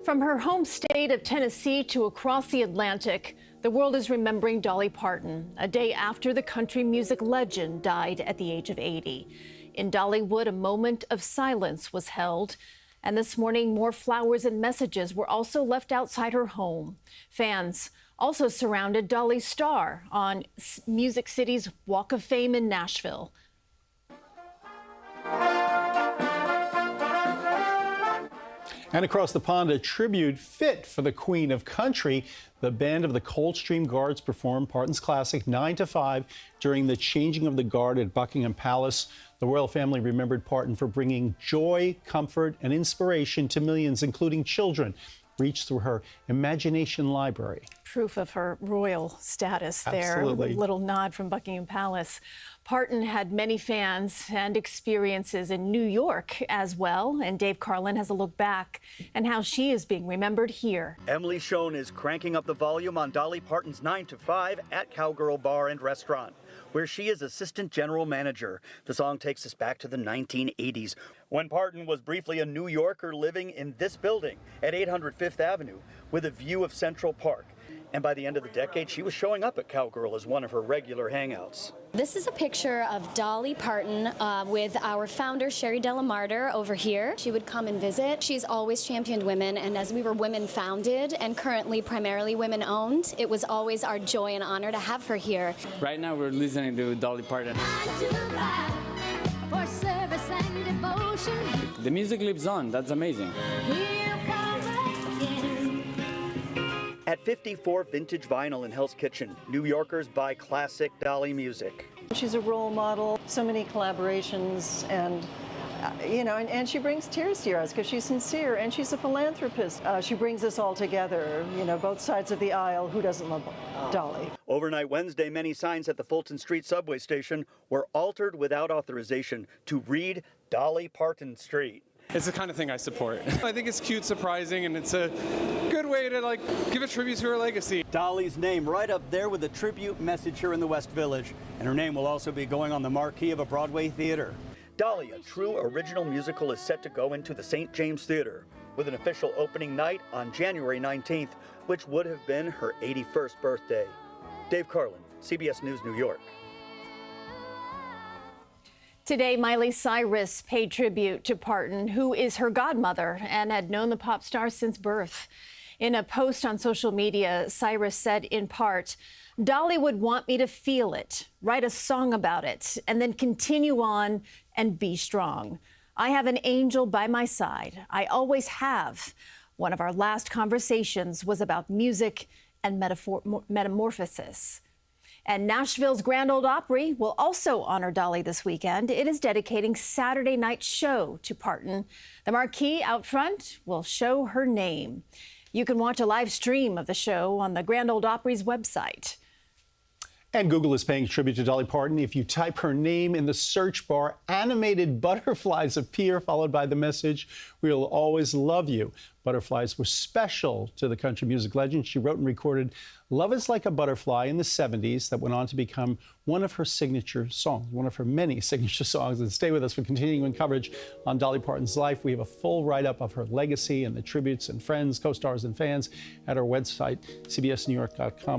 From her home state of Tennessee to across the Atlantic, the world is remembering Dolly Parton, a day after the country music legend died at the age of 80. In Dollywood, a moment of silence was held. And this morning, more flowers and messages were also left outside her home. Fans also surrounded Dolly's star on Music City's Walk of Fame in Nashville. And across the pond, a tribute fit for the Queen of Country. The band of the Coldstream Guards performed Parton's classic 9 to 5 during the changing of the guard at Buckingham Palace. The royal family remembered Parton for bringing joy, comfort, and inspiration to millions, including children, reached through her imagination library. Proof of her royal status there. Absolutely. A little nod from Buckingham Palace. Parton had many fans and experiences in New York as well. And Dave Carlin has a look back and how she is being remembered here. Emily Schoen is cranking up the volume on Dolly Parton's 9 to 5 at Cowgirl Bar and Restaurant, where she is assistant general manager. The song takes us back to the 1980s, when Parton was briefly a New Yorker living in this building at 800 Fifth Avenue with a view of Central Park. And by the end of the decade, she was showing up at Cowgirl as one of her regular hangouts. This is a picture of Dolly Parton with our founder, Sherry Delamarter, over here. She would come and visit. She's always championed women, and as we were women-founded and currently primarily women-owned, it was always our joy and honor to have her here. Right now, we're listening to Dolly Parton. The music lives on. That's amazing. At 54 Vintage Vinyl in Hell's Kitchen, New Yorkers buy classic Dolly music. She's a role model, so many collaborations, and and she brings tears to your eyes because she's sincere and she's a philanthropist. She brings us all together, both sides of the aisle. Who doesn't love Dolly? Overnight Wednesday, many signs at the Fulton Street subway station were altered without authorization to read Dolly Parton Street. It's the kind of thing I support. I think it's cute, surprising, and it's a good way to give a tribute to her legacy. Dolly's name right up there with a tribute message here in the West Village, and her name will also be going on the marquee of a Broadway theater. Dolly, a true original musical, is set to go into the St. James Theater with an official opening night on January 19th, which would have been her 81st birthday. Dave Carlin, CBS News, New York. Today, Miley Cyrus paid tribute to Parton, who is her godmother and had known the pop star since birth. In a post on social media, Cyrus said in part, "Dolly would want me to feel it, write a song about it, and then continue on and be strong. I have an angel by my side. I always have." One of our last conversations was about music and metamorphosis. And Nashville's Grand Ole Opry will also honor Dolly this weekend. It is dedicating Saturday night's show to Parton. The marquee out front will show her name. You can watch a live stream of the show on the Grand Ole Opry's website. And Google is paying tribute to Dolly Parton. If you type her name in the search bar, animated butterflies appear, followed by the message, "We'll always love you." Butterflies were special to the country music legend. She wrote and recorded "Love is Like a Butterfly" in the 70s that went on to become one of her signature songs, one of her many signature songs. And stay with us for continuing coverage on Dolly Parton's life. We have a full write-up of her legacy and the tributes and friends, co-stars and fans at our website, cbsnewyork.com.